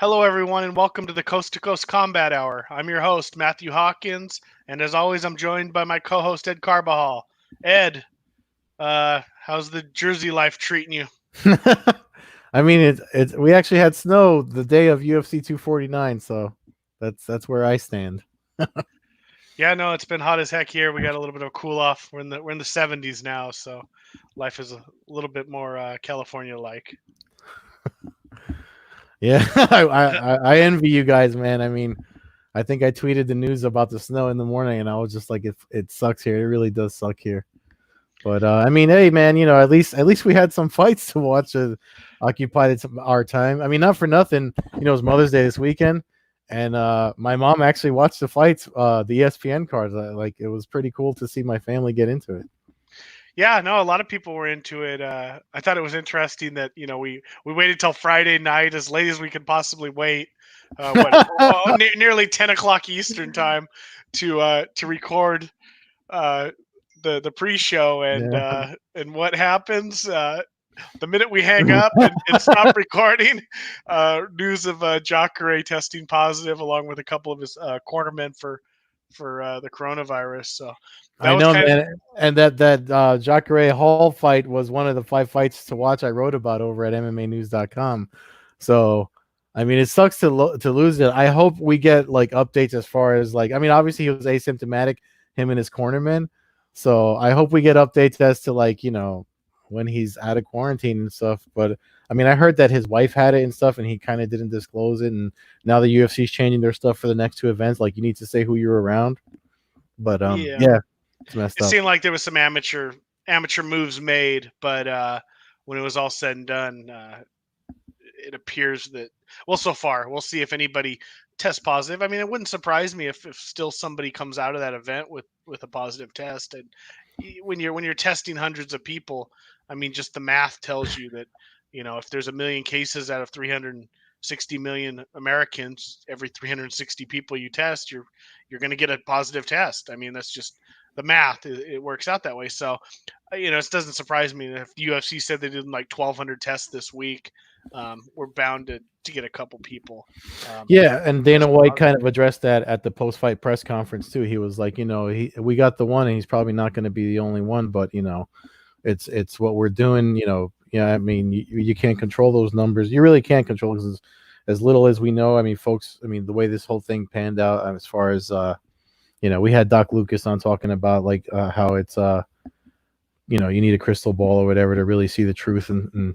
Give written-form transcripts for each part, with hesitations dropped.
Hello, everyone, and welcome to the Coast-to-Coast Combat Hour. I'm your host, Matthew Hawkins, and as always, I'm joined by my co-host, Ed Carbajal. Ed, how's the Jersey life treating you? I mean, it's we actually had snow the day of UFC 249, so that's where I stand. Yeah, no, it's been hot as heck here. We got a little bit of a cool off. We're in the 70s now, so life is a little bit more California-like. Yeah, I envy you guys, man. I mean, I think I tweeted the news about the snow in the morning, and I was just like, it sucks here. It really does suck here. But I mean, hey, man, at least we had some fights to watch. Occupied our time. I mean, not for nothing. It was Mother's Day this weekend, and my mom actually watched the fights, the ESPN cards. Like, it was pretty cool to see my family get into it. Yeah, no, a lot of people were into it. I thought it was interesting that we waited till Friday night, as late as we could possibly wait. Nearly 10 o'clock Eastern time to record uh, the pre-show, Yeah. and what happens the minute we hang up and stop recording? News of Jacare testing positive, along with a couple of his cornermen for the coronavirus. So that I was know, kind of man, and that Jacare Hall fight was one of the 5 fights to watch. I wrote about over at MMAnews.com. So, I mean, it sucks to lose it. I hope we get like updates as far as like. I mean, obviously he was asymptomatic, him and his cornerman. So I hope we get updates as to like when he's out of quarantine and stuff. But I mean, I heard that his wife had it and stuff, and he kind of didn't disclose it. And now the UFC's changing their stuff for the next two events. Like, you need to say who you're around. But yeah. yeah, it's messed It up. seemed like there was some amateur moves made, but when it was all said and done, it appears that, well, so far we'll see if anybody tests positive. I mean, it wouldn't surprise me if still somebody comes out of that event with a positive test. And when you're testing hundreds of people, I mean, just the math tells you that if there's a million cases out of 360 million Americans, every 360 people you test, you're going to get a positive test. I mean, that's just the math. It works out that way. So it doesn't surprise me that if UFC said they did like 1,200 tests this week, we're bound to get a couple people. Yeah, and Dana Test White kind positive. of addressed that at the post-fight press conference too. He was like, we got the one, and he's probably not going to be the only one, but it's what we're doing. Yeah, I mean, you can't control those numbers. You really can't control, because as little as we know. I mean, folks. I mean, the way this whole thing panned out, as far as we had Doc Lucas on talking about like how it's you need a crystal ball or whatever to really see the truth, and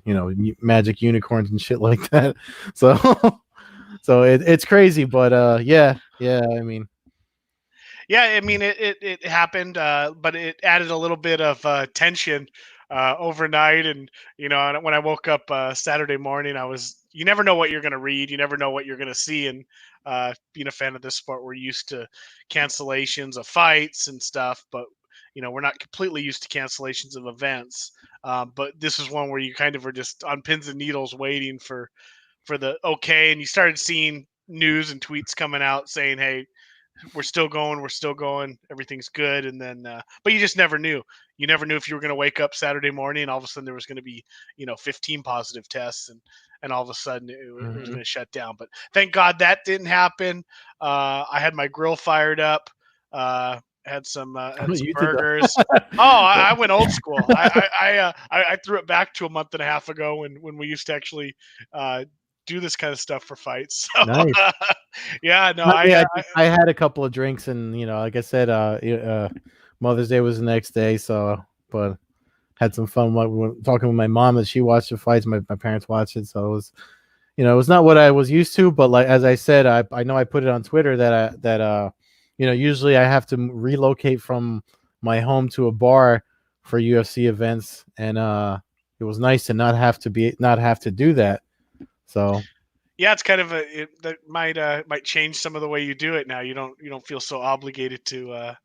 magic unicorns and shit like that. So so it's crazy, but yeah. I mean, Yeah, I mean it happened, but it added a little bit of tension overnight. And when I woke up Saturday morning, you never know what you're going to read, you never know what you're going to see. And being a fan of this sport, we're used to cancellations of fights and stuff, but we're not completely used to cancellations of events. But this is one where you kind of are just on pins and needles waiting for the okay. And you started seeing news and tweets coming out saying, hey, we're still going, everything's good. And then but you never knew if you were going to wake up Saturday morning and all of a sudden there was going to be 15 positive tests, and all of a sudden it was mhm. going to shut down. But thank God that didn't happen. I had my grill fired up, had some You did burgers. that. Oh, I went old school. I threw it back to a month and a half ago when we used to actually uh, do this kind of stuff for fights. So Nice. yeah, no, I mean, I had a couple of drinks, and like I said, Mother's Day was the next day, so but had some fun talking with my mom that she watched the fights. My parents watched it, so it was not what I was used to. But like as I said, I know I put it on Twitter that usually I have to relocate from my home to a bar for UFC events, and it was nice to not have to do that. So yeah, it's kind of that might change some of the way you do it now. You don't feel so obligated to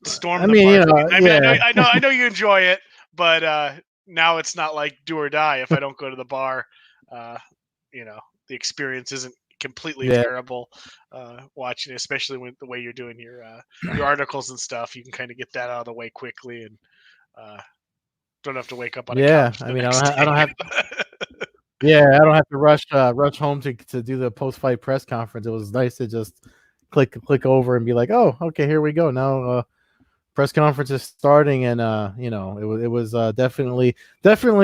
storm I the mean, bar. Like, I mean, yeah. I know you enjoy it, but now it's not like do or die. If I don't go to the bar, uh, the experience isn't completely Yeah. terrible. Watching it, especially when the way you're doing your articles and stuff, you can kind of get that out of the way quickly, and uh, don't have to wake up on a Yeah, couch I the mean, next I don't have day. Yeah, I don't have to rush home to do the post fight press conference. It was nice to just click over and be like, oh, okay, here we go. Now press conference is starting, and it was definitely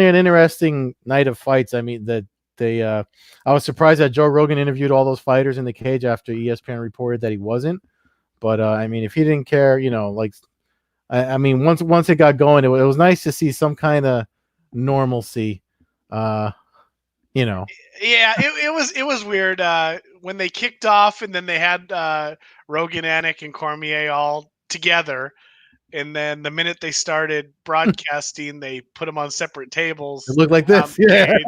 an interesting night of fights. I mean that they I was surprised that Joe Rogan interviewed all those fighters in the cage after ESPN reported that he wasn't. But I mean, if he didn't care, like I mean, once it got going, it was nice to see some kind of normalcy. Uh, you know, Yeah, it was weird when they kicked off, and then they had Rogan, Anik, and Cormier all together. And then the minute they started broadcasting, they put them on separate it tables looked like around this. the Yeah. cage.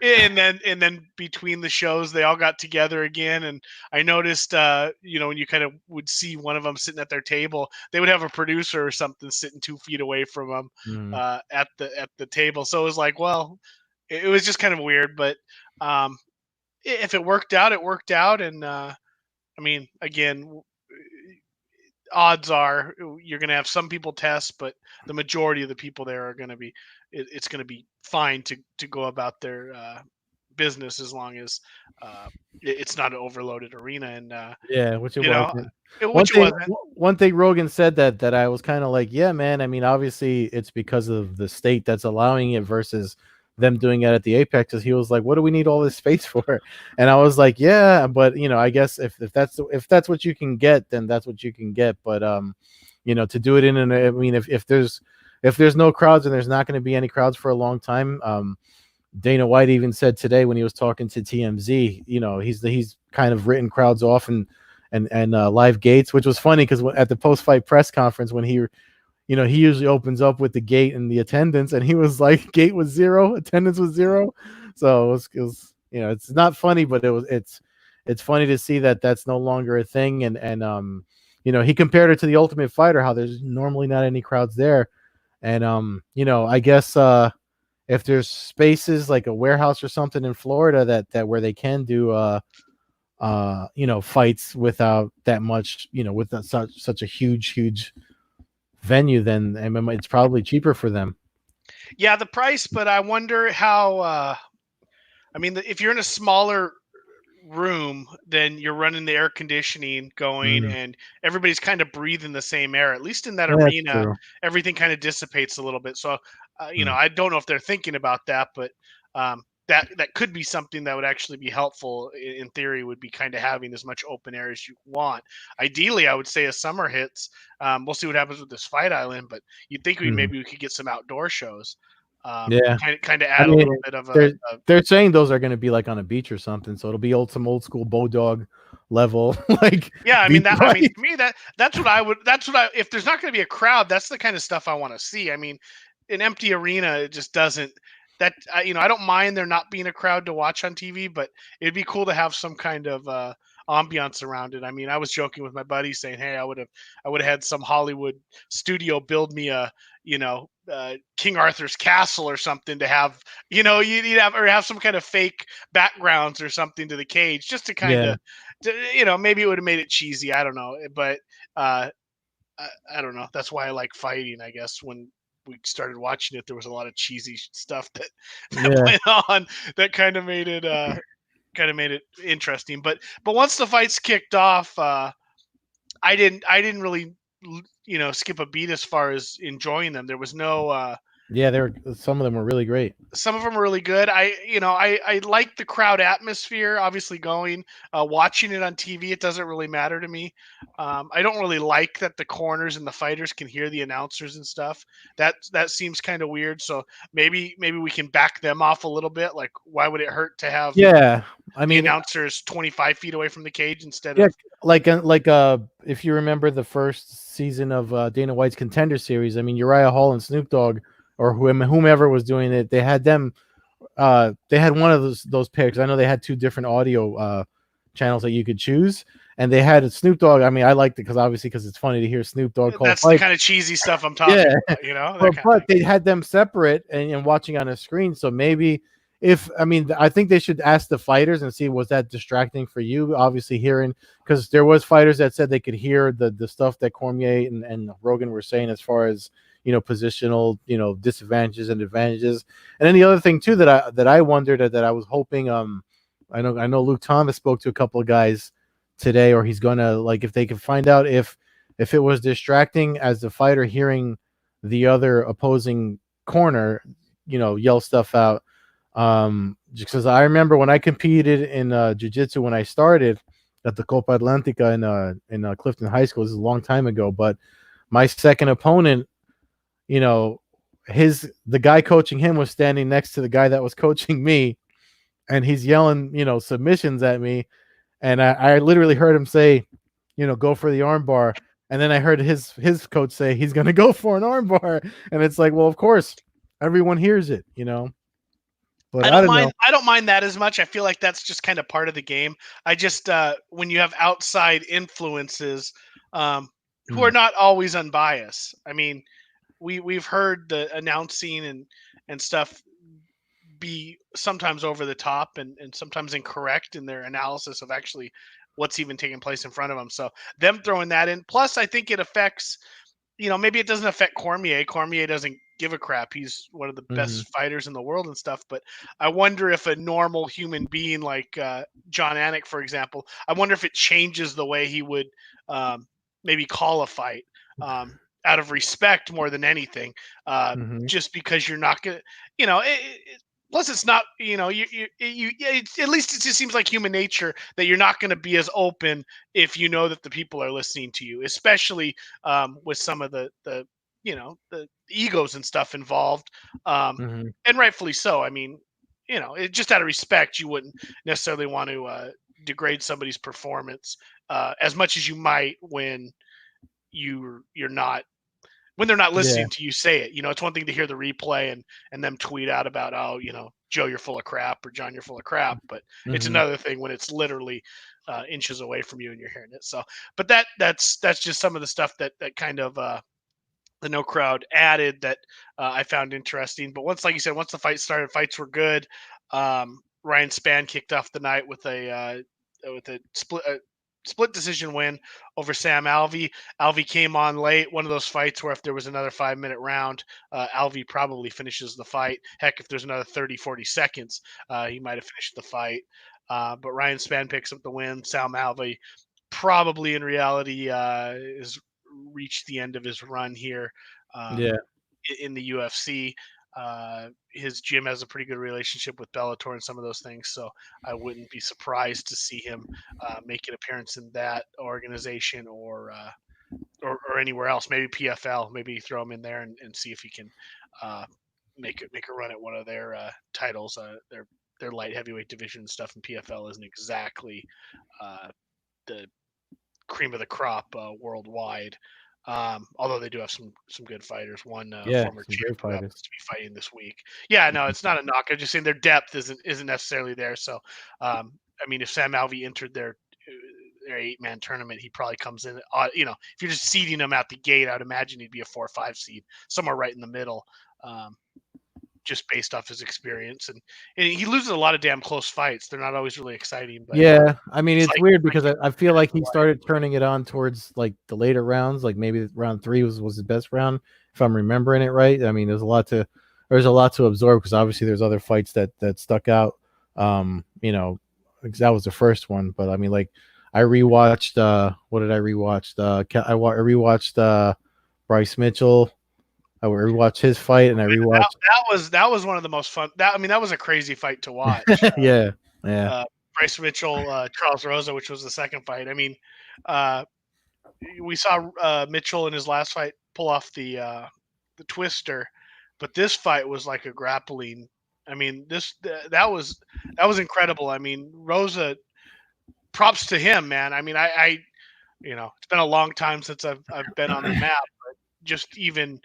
And then between the shows, they all got together again. And I noticed, when you kind of would see one of them sitting at their table, they would have a producer or something sitting 2 feet away from them Mm. at the table. So it was like, well, it was just kind of weird. But um, if it worked out, it worked out. And I mean, again, odds are you're going to have some people test, but the majority of the people there are going to be it's going to be fine to go about their business, as long as it's not an overloaded arena. And Yeah, which it you know wasn't. One which it thing, wasn't. one thing Rogan said that I was kind of like, yeah, man. I mean, obviously it's because of the state that's allowing it versus them doing it at the apexes. He was like, what do we need all this space for? And I was like, yeah, but I guess if that's what you can get, then that's what you can get. But to do it I mean, if there's no crowds and there's not going to be any crowds for a long time, Dana White even said today when he was talking to TMZ, he's kind of written crowds off and live gates, which was funny because at the post fight press conference when he usually opens up with the gate and the attendance, and he was like, gate was 0, attendance was 0. So it was it's not funny, but it's funny to see that that's no longer a thing. And he compared it to the Ultimate Fighter, how there's normally not any crowds there, and I guess if there's spaces like a warehouse or something in Florida that where they can do fights without that much, with such a huge venue, then I mean, it's probably cheaper for them. Yeah, the price, but I wonder how I mean, if you're in a smaller room, then you're running the air conditioning going, Mm, and everybody's kind of breathing the same air. At least in that yeah, that's arena, true. everything kind of dissipates a little bit. So Mm, I don't know if they're thinking about that, but that could be something that would actually be helpful in theory, would be kind of having as much open air as you want. Ideally, I would say as summer hits, we'll see what happens with this fight island, but you'd think mm, maybe we could get some outdoor shows, yeah. kind of I add a mean, little bit of they're a they're saying those are going to be like on a beach or something, so it'll be some old school Bodog level like Yeah, I mean beach that. I mean, fight. to me, that's what I would. That's what I. If there's not going to be a crowd, that's the kind of stuff I want to see. I mean, an empty arena, it just doesn't. I don't mind there not being a crowd to watch on TV, but it'd be cool to have some kind of ambiance around it. I mean, I was joking with my buddy saying, "Hey, I would have had some Hollywood studio build me a, King Arthur's castle or something to have, you'd have some kind of fake backgrounds or something to the cage, just to kind Yeah, of, maybe it would have made it cheesy. I don't know, but uh, I don't know. That's why I like fighting. I guess when we started watching it, there was a lot of cheesy stuff that that yeah, went on that kind of made it interesting. But once the fights kicked off, I didn't really skip a beat as far as enjoying them. There was no yeah. Some of them were really great. some of them are really good. I like the crowd atmosphere. Obviously, watching it on TV, it doesn't really matter to me. I don't really like that the corners and the fighters can hear the announcers and stuff. That seems kind of weird. So maybe we can back them off a little bit. Like, why would it hurt to have Yeah, I the mean, announcers 25 feet away from the cage instead yeah, of? if you remember the first season of Dana White's Contender Series, I mean Uriah Hall and Snoop Dogg or whomever was doing it, they had them. They had one of those picks. I know they had two different audio channels that you could choose, and they had Snoop Dogg. I mean, I liked it because it's funny to hear Snoop Dogg call That's the fight. kind of cheesy stuff I'm Yeah, talking about. That but kind of but thing. they had them separate and watching on a screen. So maybe if I mean I think they should ask the fighters and see was that distracting for you. Obviously hearing because there was fighters that said they could hear the stuff that Cormier and Rogan were saying as far as positional, disadvantages and advantages. And then the other thing too that I wondered, that I was hoping, I know Luke Thomas spoke to a couple of guys today, or he's gonna, like, if they can find out if it was distracting as the fighter hearing the other opposing corner, yell stuff out. Just because I remember when I competed in jiu-jitsu when I started at the Copa Atlantica in Clifton High School. This is a long time ago, but my second opponent, the guy coaching him was standing next to the guy that was coaching me, and he's yelling, submissions at me, and I literally heard him say, go for the armbar. And then I heard his coach say he's going to go for an armbar. And it's like, well, of course, everyone hears it, But I don't know. I don't mind that as much. I feel like that's just kind of part of the game. I just when you have outside influences who are not always unbiased. I mean, we've heard the announcing and stuff be sometimes over the top and sometimes incorrect in their analysis of actually what's even taking place in front of them. So them throwing that in, plus I think it affects, maybe it doesn't affect Cormier. Cormier doesn't give a crap. He's one of the best fighters in the world and stuff. But I wonder if a normal human being like John Anik, for example, I wonder if it changes the way he would maybe call a fight out of respect more than anything. Just because you're not going to, plus, it's not, at least it just seems like human nature that you're not going to be as open if you know that the people are listening to you, especially with some of the egos and stuff involved, and rightfully so. I mean, just out of respect, you wouldn't necessarily want to degrade somebody's performance as much as you might when you're not. When they're not listening to you say it, it's one thing to hear the replay and them tweet out about, oh, Joe, you're full of crap, or John, you're full of crap. But it's another thing when it's literally inches away from you and you're hearing it. So, but that's just some of the stuff that kind of the No Crowd added that I found interesting. But once, like you said, once the fight started, fights were good. Ryan Spann kicked off the night with a split decision win over Sam Alvey. Alvey came on late. One of those fights where if there was another 5-minute round, Alvey probably finishes the fight. Heck, if there's another 30, 40 seconds, he might have finished the fight. But Ryan Spann picks up the win. Sam Alvey probably in reality has reached the end of his run here in the UFC. His gym has a pretty good relationship with Bellator and some of those things, so I wouldn't be surprised to see him make an appearance in that organization or anywhere else. Maybe PFL, maybe throw him in there and see if he can make a run at one of their titles. Their light heavyweight division and stuff in PFL isn't exactly the cream of the crop worldwide. Although they do have some good fighters. One former champ who happens to be fighting this week. Yeah, no, it's not a knock. I'm just saying their depth isn't necessarily there. So, I mean, if Sam Alvey entered their 8-man tournament, he probably comes in. If you're just seeding him out the gate, I'd imagine he'd be a 4 or 5 seed, somewhere right in the middle. Just based off his experience, and he loses a lot of damn close fights. They're not always really exciting. But I mean, it's like, weird because I feel like he started turning it on towards like the later rounds, like maybe round 3 was his best round, if I'm remembering it right. I mean, there's a lot to absorb because obviously there's other fights that stuck out. That was the first one, but I mean, like I rewatched. What did I rewatch? I rewatched Bryce Mitchell. I rewatched his fight, and I rewatched. That was one of the most fun. That was a crazy fight to watch. Yeah. Bryce Mitchell, Charles Rosa, which was the second fight. I mean, we saw Mitchell in his last fight pull off the twister, but this fight was like a grappling. I mean, that was incredible. I mean, Rosa, props to him, man. I mean, I it's been a long time since I've been on the map, but just even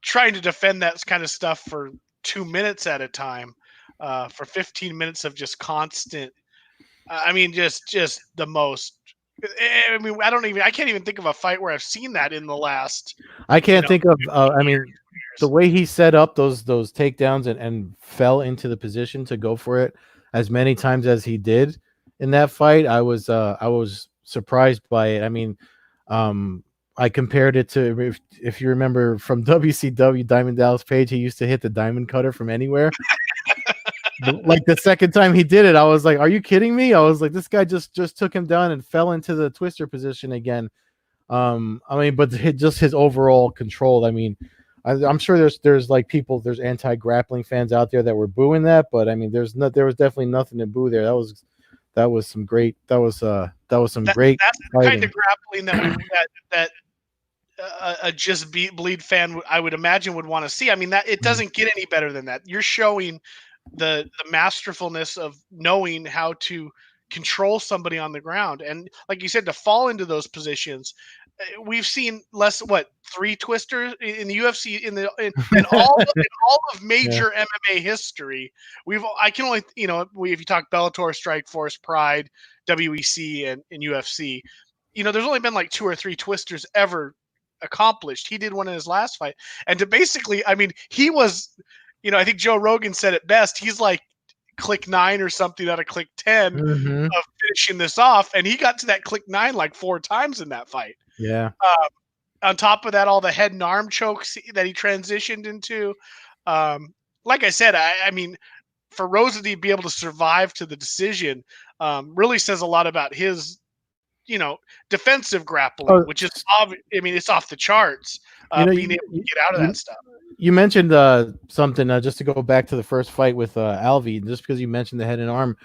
trying to defend that kind of stuff for 2 minutes at a time, for 15 minutes of just constant. I mean, just the most. I mean, I can't even think of a fight where I've seen that in the last. I can't think of. I mean, the way he set up those takedowns and fell into the position to go for it as many times as he did in that fight, I was surprised by it. I mean, I compared it to if you remember from WCW, Diamond Dallas Page, he used to hit the diamond cutter from anywhere. Like the second time he did it, I was like, "Are you kidding me?" I was like, "This guy just took him down and fell into the twister position again." I mean, but just his overall control. I mean, I'm sure there's like people, there's anti-grappling fans out there that were booing that, but I mean, there was definitely nothing to boo there. That was some great some great That's the kind of fighting. grappling that a just bleed fan I would imagine would want to see. I mean, that it Mhm. doesn't get any better than that. You're showing the masterfulness of knowing how to control somebody on the ground, and like you said, to fall into those positions. We've seen less what three twisters in the UFC in all of Yeah. major MMA history. I can only if you talk Bellator, Strikeforce, Pride, WEC, and UFC, there's only been like two or three twisters ever accomplished. He did one in his last fight, and to basically, I mean, he was, I think Joe Rogan said it best. He's like click 9 or something out of click 10 Hmm. of finishing this off, and he got to that click 9 like 4 times in that fight. Yeah. Uh, on top of that, all the head and arm chokes that he transitioned into. Um, like I said, I mean, for Rosa to be able to survive to the decision really says a lot about his, defensive grappling, Oh, which is I mean, it's off the charts. you know, Being able to get out of that you, stuff. you mentioned something just to go back to the first fight with Alvey, just because you mentioned the head and arm.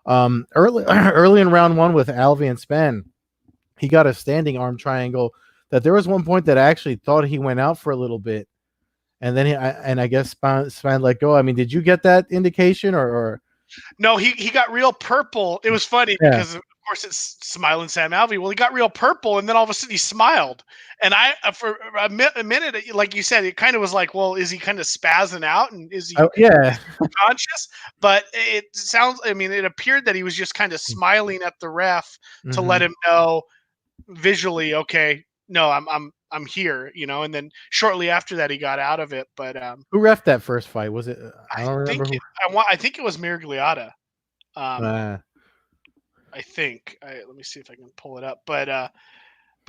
Early early in round one with Alvey and Span, he got a standing arm triangle. That there was one point that I actually thought he went out for a little bit, and then I guess Span let go. I mean, did you get that indication or No, he got real purple. It was funny yeah? because of course it's smiling Sam Alvey. Well, he got real purple, and then all of a sudden he smiled. And I for a minute, like you said, it kind of was like, well, is he kind of spazzing out, and is he Yeah. conscious? But it sounds. I mean, it appeared that he was just kind of smiling at the ref to let Mm-hmm. him know visually, okay, no, I'm here, and then shortly after that he got out of it. But Who ref that first fight? Was it? I I don't think remember who. I think it was Miragliotta. Um, Uh, I think. Let me see if I can pull it up. But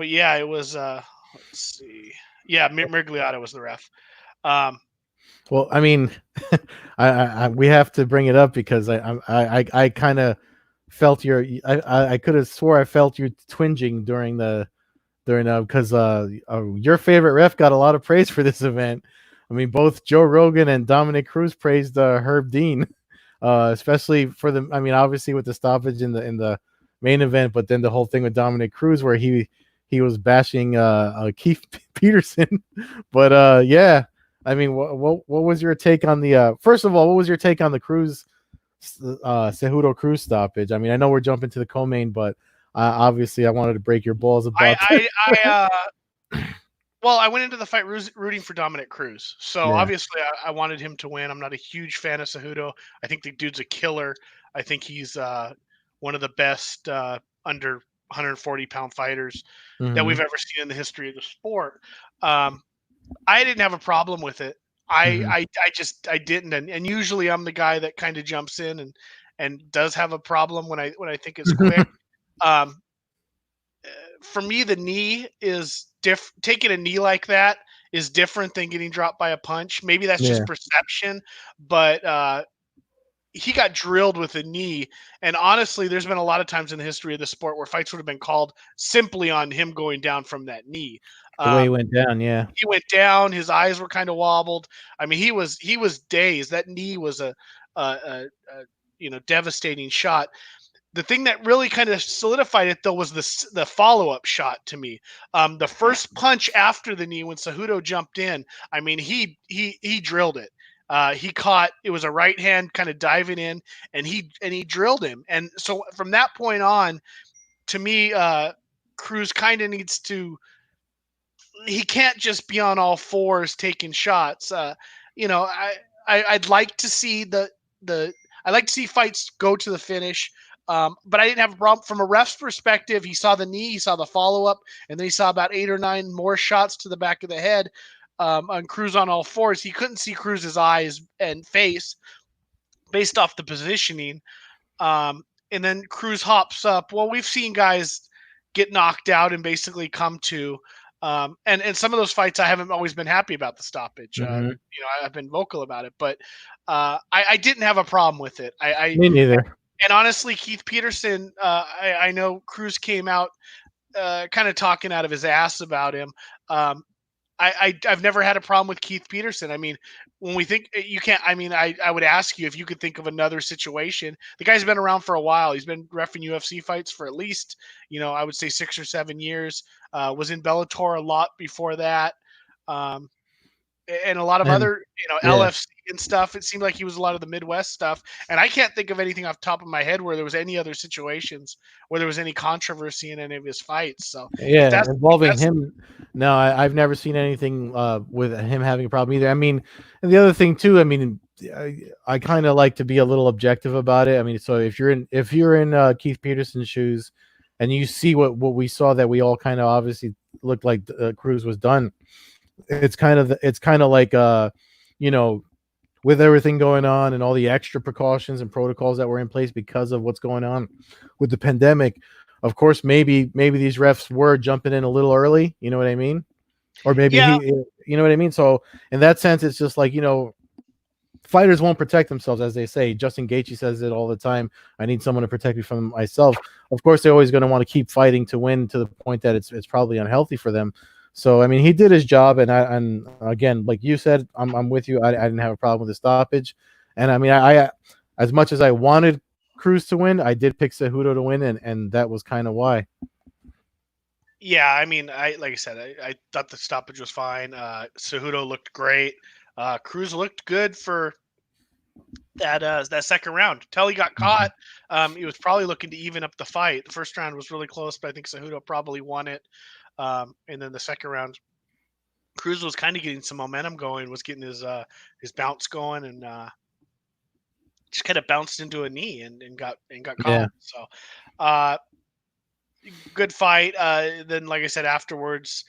yeah, it was. Let's see. Yeah, Miragliotta was the ref. Um, well, I mean, we have to bring it up because I kind of felt I could have swore I felt you twinging during because your favorite ref got a lot of praise for this event. I mean, both Joe Rogan and Dominic Cruz praised Herb Dean, especially for the. I mean, obviously with the stoppage in the main event, but then the whole thing with Dominic Cruz where he was bashing Keith Peterson. But yeah, I mean, what was your take on the? First of all, what was your take on the Cruz Cejudo Cruz stoppage? I mean, I know we're jumping to the co-main, but obviously I wanted to break your balls about that. well, I went into the fight rooting for Dominic Cruz, so Yeah. obviously I wanted him to win. I'm not a huge fan of Cejudo. I think the dude's a killer. I think he's one of the best under 140-pound fighters that Hmm. we've ever seen in the history of the sport. Um, I didn't have a problem with it. Hmm. I didn't, and usually I'm the guy that kind of jumps in and does have a problem when I think it's quick. Um, for me, the knee is taking a knee like that is different than getting dropped by a punch. Maybe that's just Yeah. perception, but he got drilled with a knee. And honestly, there's been a lot of times in the history of the sport where fights would have been called simply on him going down from that knee. The way he Um, went down. Yeah. he went down. His eyes were kind of wobbled. I mean, he was dazed. That knee was a devastating shot. The thing that really kind of solidified it though was the follow up shot to me. The first punch after the knee when Cejudo jumped in. I mean, he drilled it. He caught it was a right hand kind of diving in, and he drilled him. And so from that point on, to me, Cruz kind of needs to he can't just be on all fours taking shots. You know, I'd like to see the I like to see fights go to the finish. But I didn't have a problem from a ref's perspective. He saw the knee, he saw the follow up, and then he saw about 8 or 9 more shots to the back of the head on Cruz on all fours. He couldn't see Cruz's eyes and face based off the positioning. Um, and then Cruz hops up. Well, we've seen guys get knocked out and basically come to. And some of those fights I haven't always been happy about the stoppage. Hmm. I've been vocal about it, but I didn't have a problem with it. Me neither. And honestly, Keith Peterson, I know Cruz came out kind of talking out of his ass about him. Um, I've never had a problem with Keith Peterson. I mean, when we think you can't, I mean, I would ask you if you could think of another situation. The guy's been around for a while. He's been reffing UFC fights for at least, I would say 6 or 7 years. Was in Bellator a lot before that. Um, and a lot of And other, yeah, LFC and stuff. It seemed like he was a lot of the Midwest stuff. And I can't think of anything off the top of my head where there was any other situations where there was any controversy in any of his fights. So if yeah, if involving that's him. No, I've never seen anything with him having a problem either. I mean, and the other thing too. I mean, I kind of like to be a little objective about it. I mean, so if you're in Keith Peterson's shoes, and you see what we saw, that we all kind of obviously looked like Cruz was done. It's kind of like you know, with everything going on and all the extra precautions and protocols that were in place because of what's going on with the pandemic. Of course, maybe these refs were jumping in a little early. You know what I mean? Or maybe yeah. you know what I mean? So in that sense, it's just like, fighters won't protect themselves, as they say. Justin Gaethje says it all the time. I need someone to protect me from myself. Of course, they're always going to want to keep fighting to win, to the point that it's probably unhealthy for them. So I mean, he did his job, and again, like you said, I'm with you. I didn't have a problem with the stoppage, and I mean, I as much as I wanted Cruz to win, I did pick Cejudo to win, and that was kind of why. Yeah, I mean, like I said, I thought the stoppage was fine. Cejudo looked great. Cruz looked good for that second round. Till he got Mhm. caught, he was probably looking to even up the fight. The first round was really close, but I think Cejudo probably won it. And then the second round, Cruz was kind of getting some momentum going, was getting his bounce going, and just kind of bounced into a knee and got caught. Yeah, So uh, good fight. Then, like I said, afterwards,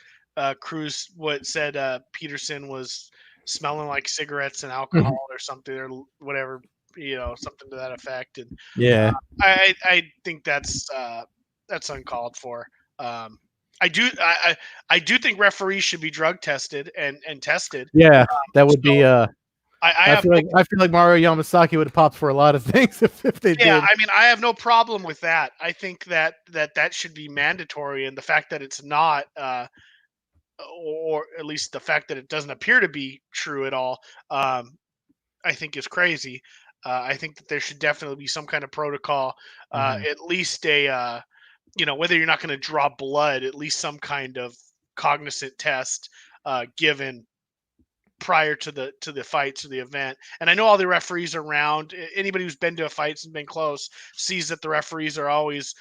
Cruz said Peterson was smelling like cigarettes and alcohol or something or whatever, something to that effect. And yeah, I think that's uncalled for. Um, I do think referees should be drug tested and tested. yeah. That would So be. I I have feel no like Mario Yamasaki would have popped for a lot of things if they Yeah, did. I mean, I have no problem with that. I think that should be mandatory, and the fact that it's not, or at least the fact that it doesn't appear to be true at all, um, I think is crazy. I think that there should definitely be some kind of protocol, Hmm. at least whether you're not going to draw blood, at least some kind of cognizant test given prior to the fights or the event. And I know all the referees around. Anybody who's been to a fight and been close sees that the referees are always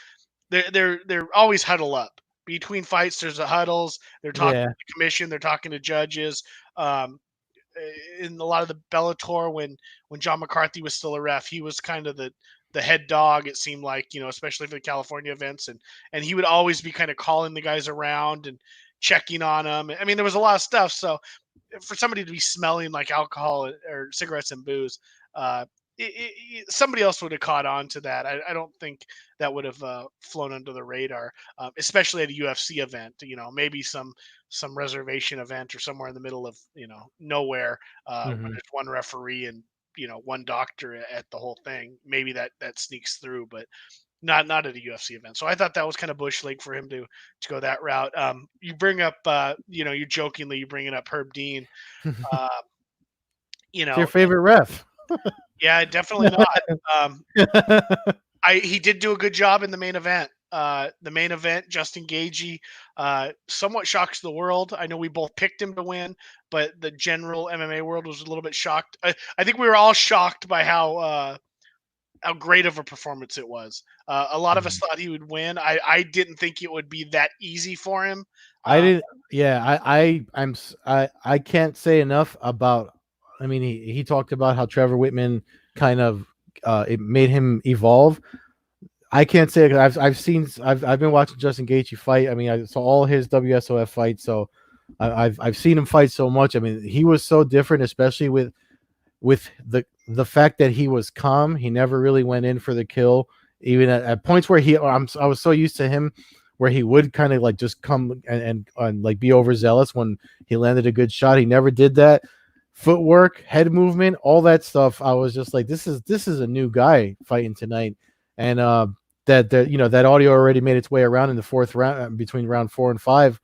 they're always huddle up between fights. There's the huddles. They're talking to Yeah, the commission. They're talking to judges. Um, in a lot of the Bellator, when John McCarthy was still a ref, he was kind of the head dog. It seemed like, especially for the California events, and he would always be kind of calling the guys around and checking on them. I mean, there was a lot of stuff. So for somebody to be smelling like alcohol or cigarettes and booze, uh, somebody else would have caught on to that. I don't think that would have flown under the radar, especially at a UFC event. Maybe some reservation event or somewhere in the middle of nowhere, where hmm, there's one referee and one doctor at the whole thing. Maybe that sneaks through, but not at a UFC event. So I thought that was kind of bush league for him to go that route. You bring up, you jokingly you bringing up Herb Dean. it's Uh, you your know, favorite ref. yeah, definitely not. Um, he did do a good job in the main event. The main event, Justin Gaethje, somewhat shocks the world. I know we both picked him to win, but the general MMA world was a little bit shocked. I think we were all shocked by how great of a performance it was. A lot of us Mhm. thought he would win. I didn't think it would be that easy for him. I Uh, didn't. Yeah, I can't say enough about. I mean, he talked about how Trevor Whitman kind of it made him evolve. I can't say, because I've been watching Justin Gaethje fight. I mean, I saw all his WSOF fights, so I've seen him fight so much. I mean, he was so different, especially with the fact that he was calm. He never really went in for the kill, even at points where I was so used to him where he would kind of like just come and like be overzealous when he landed a good shot. He never did that. Footwork, head movement, all that stuff. I was just like, this is a new guy fighting tonight, and that audio already made its way around in the fourth round, between round 4 and 5,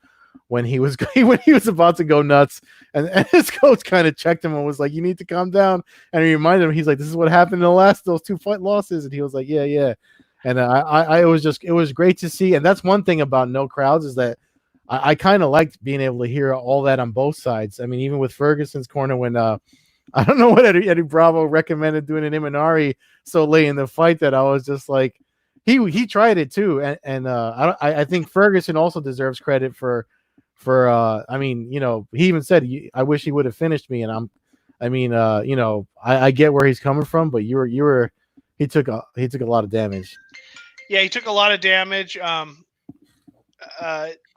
when he was when he was about to go nuts, and his coach kind of checked him and was like, "You need to calm down." And he reminded him, he's like, "This is what happened in those 2 fight losses," and he was like, "Yeah, yeah." And it was great to see, and that's one thing about no crowds is that I kind of liked being able to hear all that on both sides. I mean, even with Ferguson's corner, when I don't know what Eddie Bravo recommended doing an Imanari so late in the fight, that I was just like, he tried it too, and I think Ferguson also deserves credit for I mean, he even said, I wish he would have finished me, and I get where he's coming from, but he took a lot of damage. Yeah, he took a lot of damage.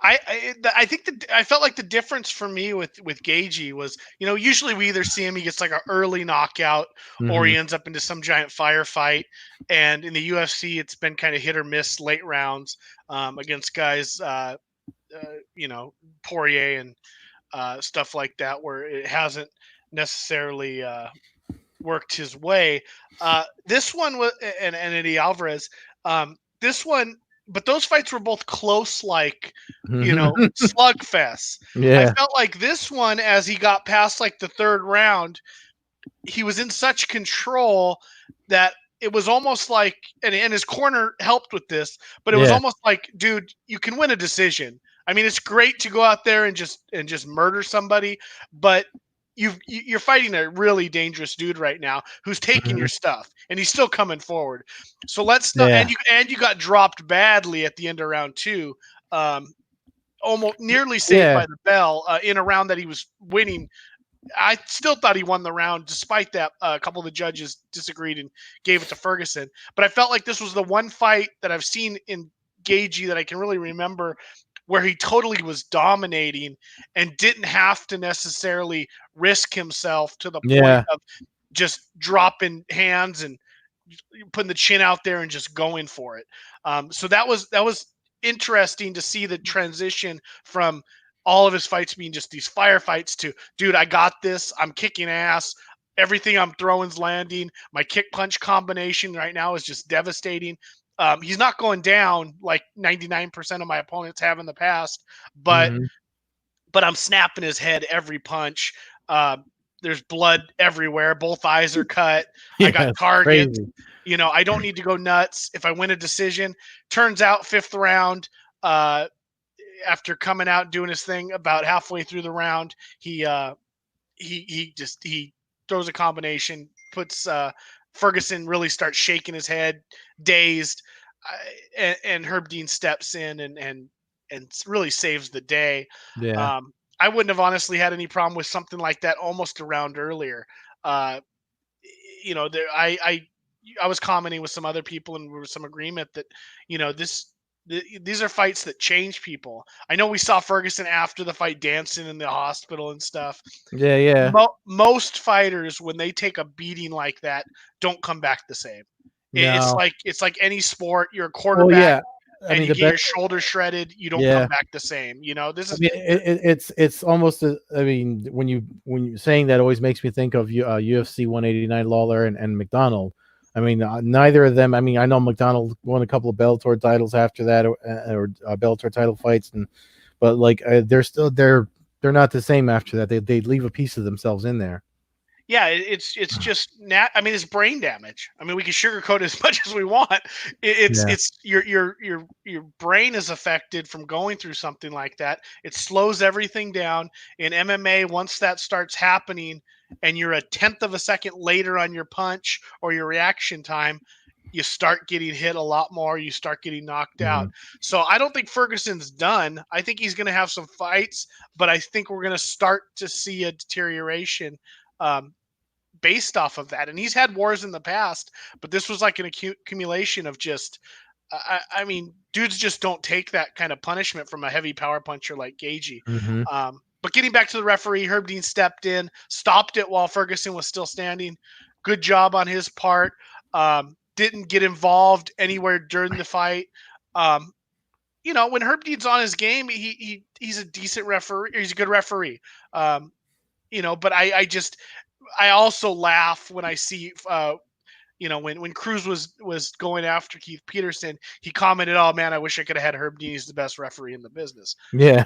I think I felt like the difference for me with Gagey was, usually we either see him, he gets like an early knockout, or Mm-hmm. he ends up into some giant firefight. And in the UFC, it's been kind of hit or miss late rounds, against guys, Poirier and stuff like that, where it hasn't necessarily worked his way. This one was, and Eddie Alvarez. This one, but those fights were both close, like, slugfests. I Yeah, felt like this one, as he got past like the third round, he was in such control that it was almost like, and his corner helped with this, but it was yeah. almost like, dude, you can win a decision. I mean, it's great to go out there and just murder somebody, but you're fighting a really dangerous dude right now who's taking Mhm. your stuff, and he's still coming forward. So let's not. Yeah, And you got dropped badly at the end of round two, um, almost nearly saved yeah. by the bell, in a round that he was winning. I still thought he won the round, despite that a couple of the judges disagreed and gave it to Ferguson. But I felt like this was the one fight that I've seen in Gagey that I can really remember where he totally was dominating and didn't have to necessarily risk himself to the point yeah, of just dropping hands and putting the chin out there and just going for it. So that was interesting to see the transition from all of his fights being just these firefights to, dude, I got this. I'm kicking ass. Everything I'm throwing's landing. My kick punch combination right now is just devastating. He's not going down like 99% of my opponents have in the past, but hmm I'm snapping his head every punch. Uh, there's blood everywhere. Both eyes are cut. I got yeah. It's targets. crazy. I don't need to go nuts if I win a decision. Turns out, fifth round, uh, after coming out and doing his thing, about halfway through the round, he throws a combination, puts Ferguson really starts shaking his head, dazed, and Herb Dean steps in and really saves the day. Yeah, Um, I wouldn't have honestly had any problem with something like that almost a round earlier. Uh, there I was commenting with some other people, and there was some agreement that this these are fights that change people. I know we saw Ferguson after the fight dancing in the hospital and stuff. yeah, yeah. Most fighters, when they take a beating like that, don't come back the same. It's No. like any sport. You're a Well, quarterback yeah. I and mean, you the get best. your shoulder shredded. You don't come Yeah. back the same. This I is mean, it's almost. I mean, when you saying that always makes me think of UFC 189 Lawler and McDonald. I mean, neither of them. I mean, I know McDonald won a couple of Bellator titles after that, or Bellator title fights, but like they're not the same after that. They leave a piece of themselves in there. yeah, it's just I mean, it's brain damage. I mean, we can sugarcoat it as much as we want. Yeah. It's your brain is affected from going through something like that. It slows everything down in MMA. Once that starts happening, and you're a tenth of a second later on your punch or your reaction time, you start getting hit a lot more. You start getting knocked out. Mhm. So I don't think Ferguson's done. I think he's going to have some fights, but I think we're going to start to see a deterioration. Um, Based off of that. And he's had wars in the past, but this was like an accumulation of just, I mean, dudes just don't take that kind of punishment from a heavy power puncher like Gagey. Mhm. But getting back to the referee, Herb Dean stepped in, stopped it while Ferguson was still standing. Good job on his part. Didn't get involved anywhere during the fight. Um, when Herb Dean's on his game, he's a decent referee. He's a good referee. Um, but I also laugh when I see when Cruz was going after Keith Peterson, he commented, "Oh man, I wish I could have had Herb Dean. He's the best referee in the business." Yeah.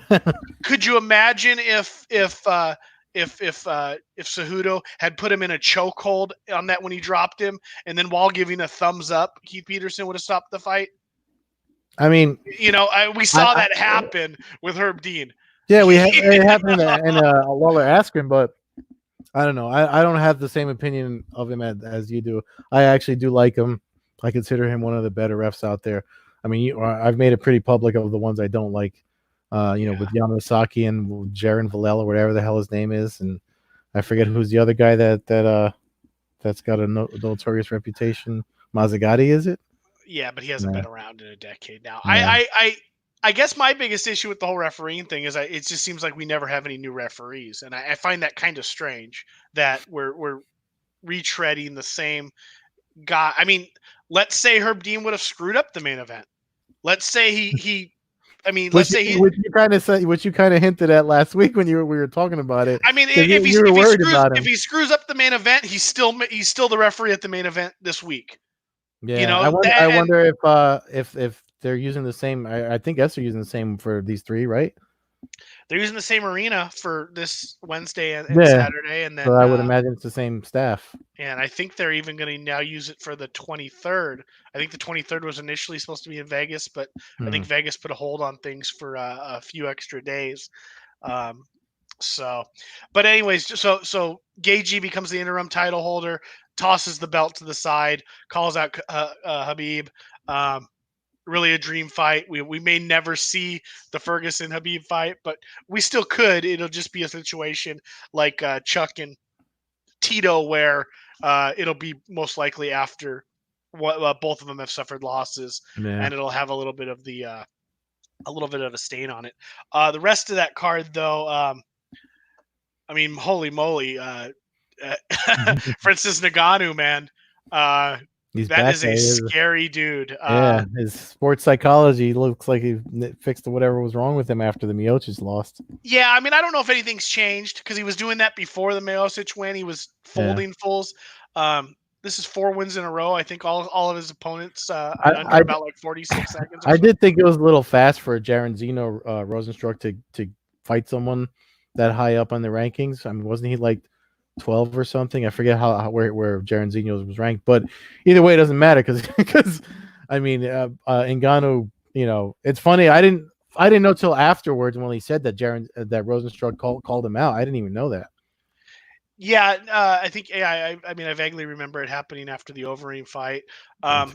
Could you imagine if Cejudo had put him in a chokehold on that when he dropped him, and then while giving a thumbs up, Keith Peterson would have stopped the fight? I mean, We I, saw I that happen with Herb Dean. yeah, it happened in Waller Askren, but I don't know. I don't have the same opinion of him as you do. I actually do like him. I consider him one of the better refs out there. I mean, I've made it pretty public of the ones I don't like. With Yamasaki and Jaron Valella, whatever the hell his name is, and I forget who's the other guy that's got a notorious reputation. Mazzagatti, is it? Yeah, but he hasn't been around in a decade now. Yeah. I guess my biggest issue with the whole refereeing thing is it just seems like we never have any new referees, and I find that kind of strange that we're retreading the same guy. I mean, let's say Herb Dean would have screwed up the main event. Let's say let's say he. Which you kind of hinted at last week when we were talking about it. I mean, if he screws up the main event, he's still the referee at the main event this week. Yeah, I wonder if they're using the same. I think they're using the same for these three, right? They're using the same arena for this Wednesday and Saturday, and then so I would imagine it's the same staff. And I think they're even going to now use it for the 23rd. I think the 23rd was initially supposed to be in Vegas, but I think Vegas put a hold on things for a few extra days. But anyways, so Gagey becomes the interim title holder, tosses the belt to the side, calls out Habib. Really a dream fight. We may never see the Ferguson Habib fight, but we still could. It'll just be a situation like Chuck and Tito, where it'll be most likely after both of them have suffered losses, and it'll have a little bit of a stain on it. The rest of that card, though, I mean, holy moly, Francis Ngannou, man. That is a scary dude. Yeah, his sports psychology looks like he fixed whatever was wrong with him after the Miocic lost. Yeah, I mean, I don't know if anything's changed because he was doing that before the Miocic win. He was folding fulls. This is 4 wins in a row. I think all of his opponents under about like 46 seconds. I did think it was a little fast for Jaron Zeno Rosenstruck to fight someone that high up on the rankings. I mean, wasn't he like 12 or something? I forget where Jaron Zeno was ranked, but either way, it doesn't matter because I mean, Ngannou, it's funny. I didn't know till afterwards when he said that that Rosenstruck called him out. I didn't even know that. Yeah, I think. Yeah, I mean, I vaguely remember it happening after the Overeem fight. Right.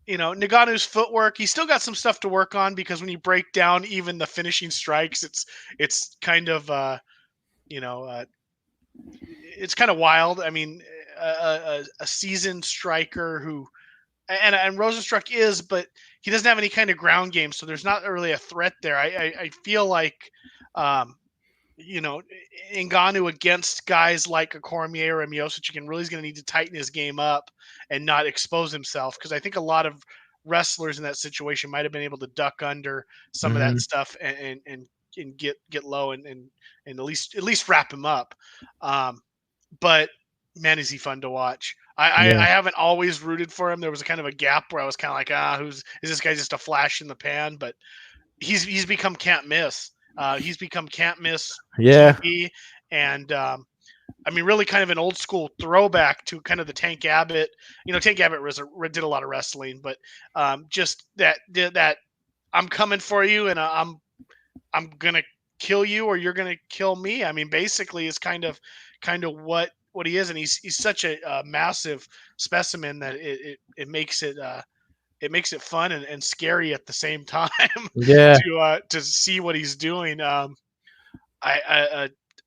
Ngannou's footwork, he's still got some stuff to work on because when you break down even the finishing strikes, it's kind of it's kind of wild. I mean, a seasoned striker who, and Rosenstruck is, but he doesn't have any kind of ground game, so there's not really a threat there. I feel like, Ngannou against guys like a Cormier or a Miocic again really is going to need to tighten his game up and not expose himself, because I think a lot of wrestlers in that situation might have been able to duck under some of that stuff and get low and at least wrap him up. But man, is he fun to watch. I haven't always rooted for him. There was a kind of a gap where I was kind of like, is this guy just a flash in the pan? But he's become can't miss. He's become can't miss TV, and I mean, really kind of an old school throwback to kind of the Tank Abbott. Tank Abbott did a lot of wrestling, but just that I'm coming for you, and I'm gonna kill you, or you're gonna kill me. I mean, basically, is kind of what he is, and he's such a massive specimen that it makes it fun and scary at the same time. Yeah. To see what he's doing.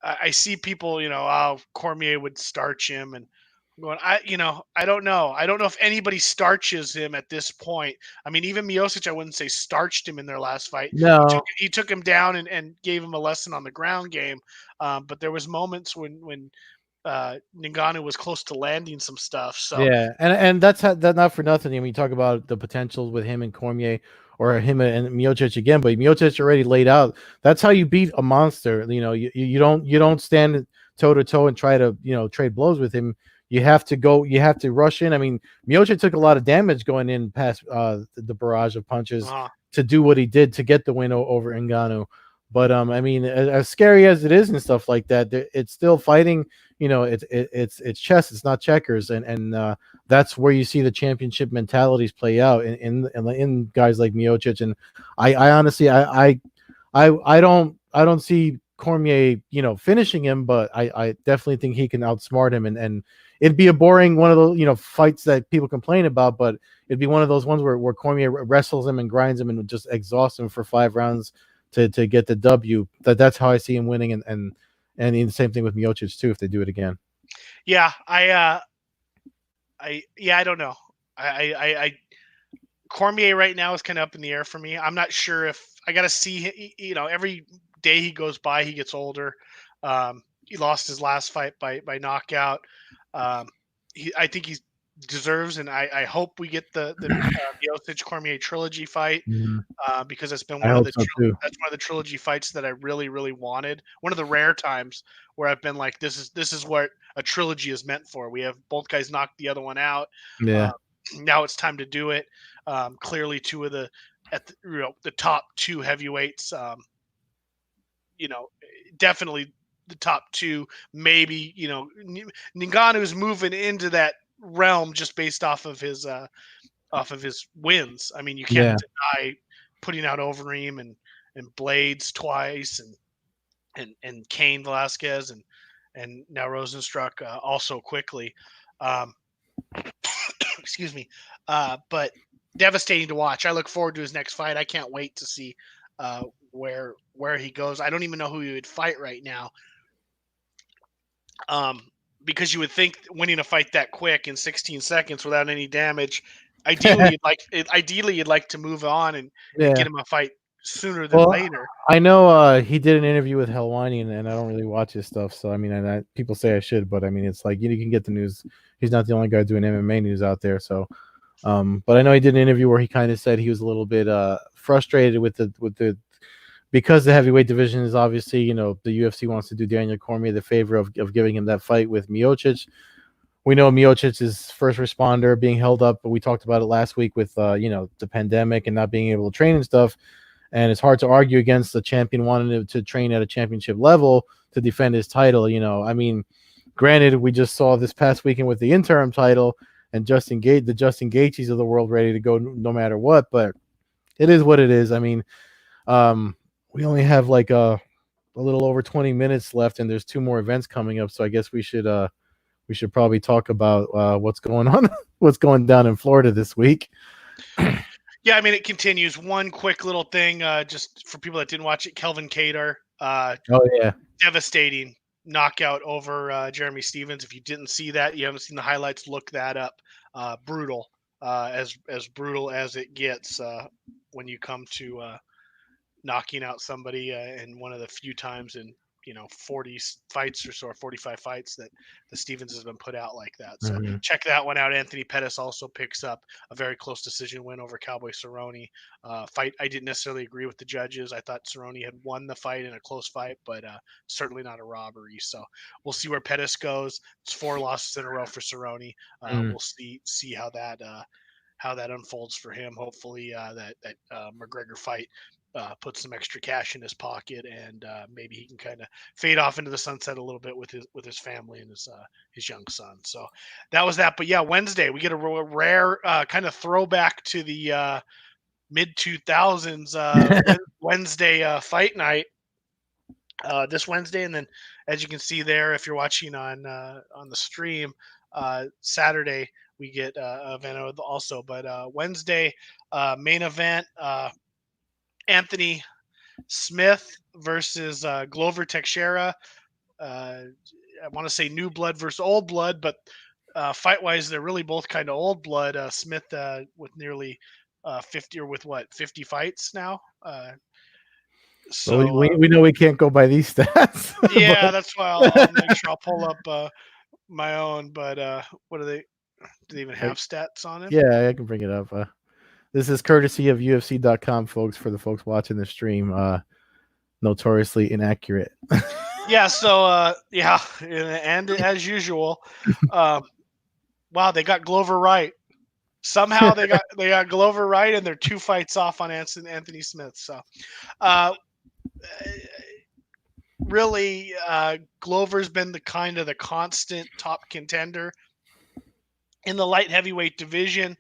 I see people, Cormier would starch him, and I'm going, I don't know. I don't know if anybody starches him at this point. I mean, even Miocic, I wouldn't say starched him in their last fight. No, he took him down and gave him a lesson on the ground game. But there was moments when Ngannou was close to landing some stuff. So yeah, and that's not for nothing. I mean, you talk about the potentials with him and Cormier, or him and Miocic again. But Miocic already laid out. That's how you beat a monster. You don't stand toe to toe and try to trade blows with him. You have to go. You have to rush in. I mean, Miocic took a lot of damage going in past the barrage of punches Uh, to do what he did to get the win over Ngannou. But I mean, as scary as it is and stuff like that, it's still fighting. It's chess. It's not checkers, and that's where you see the championship mentalities play out in guys like Miocic. And I honestly, I don't see Cormier, finishing him, but I definitely think he can outsmart him, and it'd be a boring one of those, fights that people complain about, but it'd be one of those ones where Cormier wrestles him and grinds him and just exhausts him for 5 rounds to get the W. That's how I see him winning, and the same thing with Miocic too if they do it again. yeah, I don't know. I Cormier right now is kind of up in the air for me. I'm not sure if I got to see. Every day he goes by, he gets older. He lost his last fight by knockout. Um, I think he deserves, and I hope we get the Miocic Cormier trilogy fight. Mm-hmm. Because it's been I hope so too. that's one of the trilogy fights that I really really wanted. One of the rare times where I've been like, this is what a trilogy is meant for. We have both guys knock the other one out. Yeah. Now it's time to do it. Clearly, two of the the top two heavyweights. Definitely the top two. Maybe Ngannou is moving into that realm just based off of his wins. I mean, you can't Yeah. deny putting out Overeem and Blades twice and Cain Velasquez and now Rosenstruck also quickly. Excuse me. But devastating to watch. I look forward to his next fight. I can't wait to see where he goes. I don't even know who he would fight right now. Because you would think winning a fight that quick in 16 seconds without any damage, ideally you'd like to move on and get him a fight sooner than later. I know he did an interview with Helwani, and I don't really watch his stuff, so I mean, people say I should, but I mean, it's like you can get the news. He's not the only guy doing MMA news out there, so. But I know he did an interview where he kind of said he was a little bit frustrated with the because the heavyweight division is obviously, the UFC wants to do Daniel Cormier the favor of giving him that fight with Miocic. We know Miocic is first responder being held up, but we talked about it last week with the pandemic and not being able to train and stuff. And it's hard to argue against the champion wanting to train at a championship level to defend his title. I mean, granted, we just saw this past weekend with the interim title and the Justin Gaethjes of the world ready to go no matter what, but it is what it is. I mean, we only have like a little over 20 minutes left, and there's 2 more events coming up, so I guess we should probably talk about what's going on, what's going down in Florida this week. Yeah, I mean, it continues. One quick little thing, just for people that didn't watch it, Kelvin Kattar, oh yeah, devastating knockout over Jeremy Stevens. If you didn't see that, you haven't seen the highlights, look that up. Brutal, as brutal as it gets when you come to knocking out somebody in one of the few times in 40 fights or so, or 45 fights that the Stevens has been put out like that. So check that one out. Anthony Pettis also picks up a very close decision win over Cowboy Cerrone. Fight I didn't necessarily agree with the judges. I thought Cerrone had won the fight in a close fight, but certainly not a robbery. So we'll see where Pettis goes. It's 4 losses in a row for Cerrone. We'll see how that unfolds for him. Hopefully that McGregor fight put some extra cash in his pocket, and maybe he can kind of fade off into the sunset a little bit with his family and his young son. So that was that. But yeah, Wednesday we get a rare kind of throwback to the mid 2000s Wednesday fight night this Wednesday, and then as you can see there, if you're watching on the stream, Saturday we get event also, but Wednesday main event. Anthony Smith versus Glover Teixeira. I want to say new blood versus old blood, but fight-wise, they're really both kind of old blood. Smith with nearly 50 or with 50 fights now. So we know we can't go by these stats. Yeah, that's why I'll make sure I'll pull up my own. But what are they? Do they even have stats on him? Yeah, I can bring it up. This is courtesy of UFC.com, folks. For the folks watching the stream, notoriously inaccurate. Yeah. So yeah, and as usual, um, wow, they got Glover right. Somehow they got Glover right, and they're 2 fights off on Anthony Smith. So uh, really, Glover's been the kind of the constant top contender in the light heavyweight division.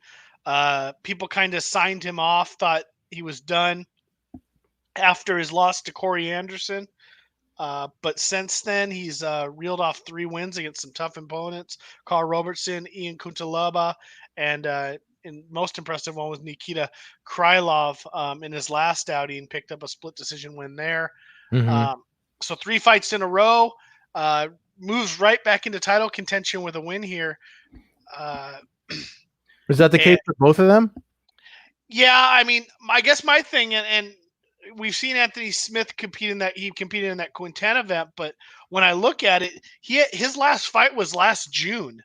People kind of signed him off, thought he was done after his loss to Corey Anderson. But since then, he's reeled off 3 wins against some tough opponents: Carl Robertson, Ian Kuntalaba, and most impressive one was Nikita Krylov in his last outing. Picked up a split decision win there. Mm-hmm. So 3 fights in a row. Uh, Moves right back into title contention with a win here. Is that the And case for both of them? yeah, I mean, I guess my thing, and we've seen Anthony Smith compete in that. He competed in that Quinten event, but when I look at it, his last fight was last June.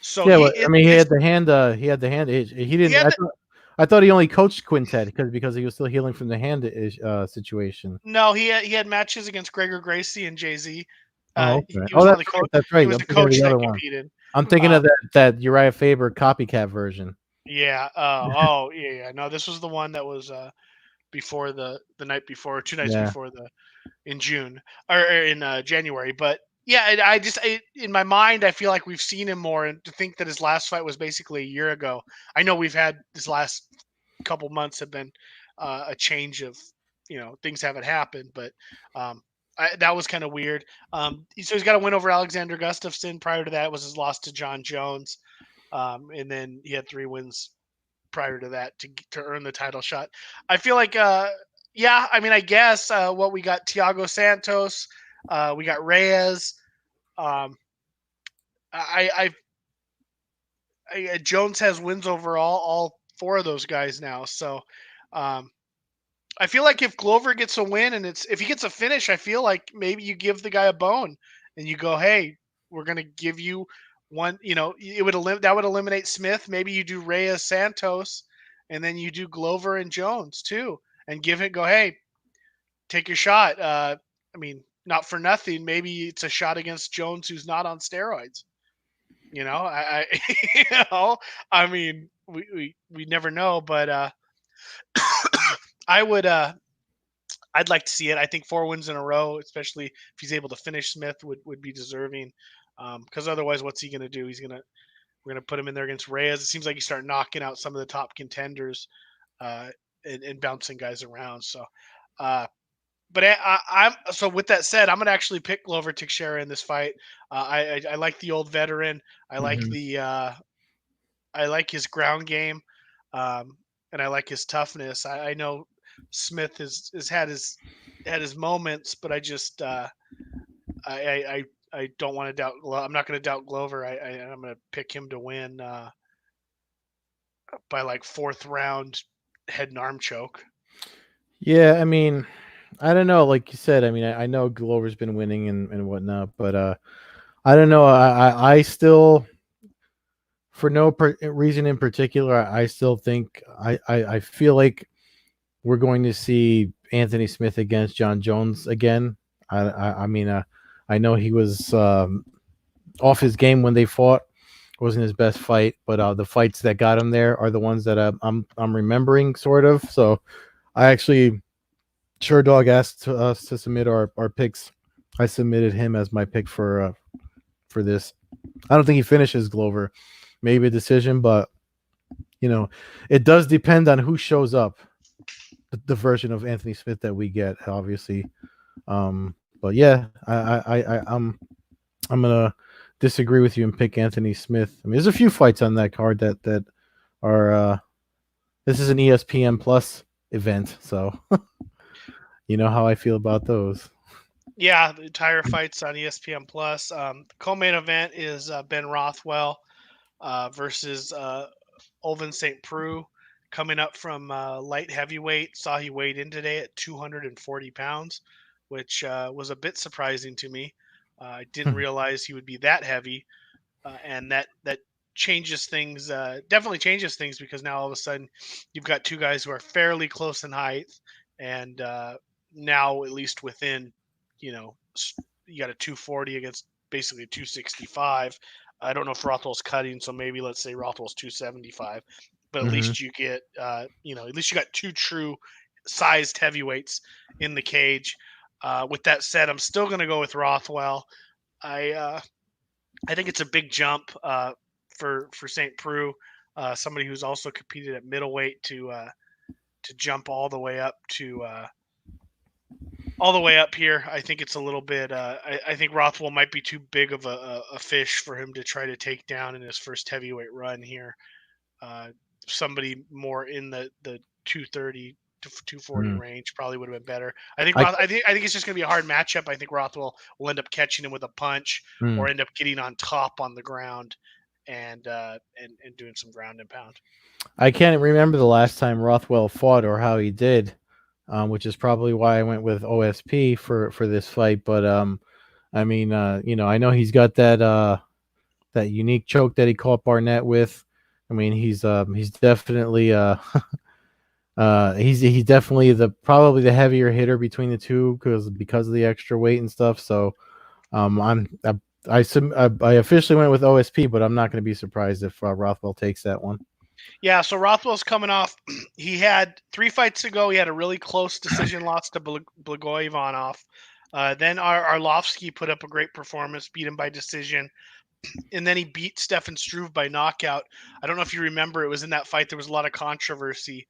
So Yeah, well, I mean, he it's had the hand. He had the hand. He he didn't. had the, I thought he only coached Quintet because he was still healing from the hand situation. no, he had matches against Gregor Gracie and Jay Z. Oh, okay. He Oh, was one of the that's right. coach. That's He right. was I'm the thinking of coach the that other one. competed. I'm thinking Uh, of that Uriah Faber copycat version. yeah. Oh, yeah. No, this was the one that was before the night before, 2 nights Yeah. before the in June or in January. But yeah, in my mind, I feel like we've seen him more, and to think that his last fight was basically a year ago. I know we've had this last couple months have been a change of, things haven't happened, but um, that was kind of weird. So he's got a win over Alexander Gustafsson. Prior to that was his loss to John Jones, and then he had 3 wins prior to that to earn the title shot. I feel like, yeah, I mean, I guess what we got: Thiago Santos, we got Reyes. Um, I, Jones has wins over all 4 of those guys now. So um, I feel like if Glover gets a win and if he gets a finish, I feel like maybe you give the guy a bone and you go, hey, we're gonna give you one. That would eliminate Smith. Maybe you do Reyes Santos, and then you do Glover and Jones too, and go, hey, take your shot. I mean, not for nothing. Maybe it's a shot against Jones, who's not on steroids. You know, I mean, we never know, but I would I'd like to see it. I think 4 wins in a row, especially if he's able to finish Smith, would be deserving. Because otherwise, what's he going to do? We're gonna put him in there against Reyes. It seems like you start knocking out some of the top contenders, uh, and bouncing guys around. So, uh, but I'm so with that said, I'm gonna actually pick Glover Teixeira in this fight. I like the old veteran. I like Mm-hmm. I like his ground game, um, and I like his toughness. I know Smith has had his moments, but I don't want to doubt. I'm not going to doubt Glover. I'm going to pick him to win by like 4th round head and arm choke. Yeah, I mean, I don't know. Like you said, I mean, I know Glover's been winning and whatnot, but I don't know. I still, for no reason in particular, I still think I feel like we're going to see Anthony Smith against John Jones again. I mean, I know he was off his game when they fought. It wasn't his best fight, but the fights that got him there are the ones that I'm remembering, sort of. So I actually, Sure Dog asked us to submit our picks. I submitted him as my pick for this. I don't think he finishes Glover. Maybe a decision, but it does depend on who shows up. The version of Anthony Smith that we get, obviously. But yeah, I'm gonna disagree with you and pick Anthony Smith. I mean, there's a few fights on that card that are. This is an ESPN Plus event, so you know how I feel about those. Yeah, the entire fight's on ESPN Plus. The co-main event is Ben Rothwell versus Olven St. Preux, coming up from light heavyweight. Saw he weighed in today at 240 pounds, which was a bit surprising to me. I didn't realize he would be that heavy, and that changes things. Definitely changes things because now all of a sudden you've got two guys who are fairly close in height, and now at least within, you got a 240 against basically a 265. I don't know if Rothwell's cutting, so maybe let's say Rothwell's 275, but at Mm-hmm. least you get, at least you got two true sized heavyweights in the cage. With that said, I'm still going to go with Rothwell. I I think it's a big jump for St. Preux, somebody who's also competed at middleweight to jump all the way up here. I think it's a little bit. I think Rothwell might be too big of a fish for him to try to take down in his first heavyweight run here. Uh, Somebody more in the 230 to 240 Mm. range probably would have been better. I think I I think it's just going to be a hard matchup. I think Rothwell will end up catching him with a punch mm. or end up getting on top on the ground and doing some ground and pound. I can't remember the last time Rothwell fought or how he did, which is probably why I went with OSP for this fight. But I mean, I know he's got that unique choke that he caught Barnett with. I mean, he's definitely he's definitely probably the heavier hitter between the two because of the extra weight and stuff. So I officially went with OSP, but I'm not going to be surprised if Rothwell takes that one. Yeah, so Rothwell's coming off. He had 3 fights ago. He had a really close decision loss to Blagoy Ivanov. Then Arlovsky put up a great performance, beat him by decision. And then he beat Stefan Struve by knockout. I don't know if you remember, it was in that fight there was a lot of controversy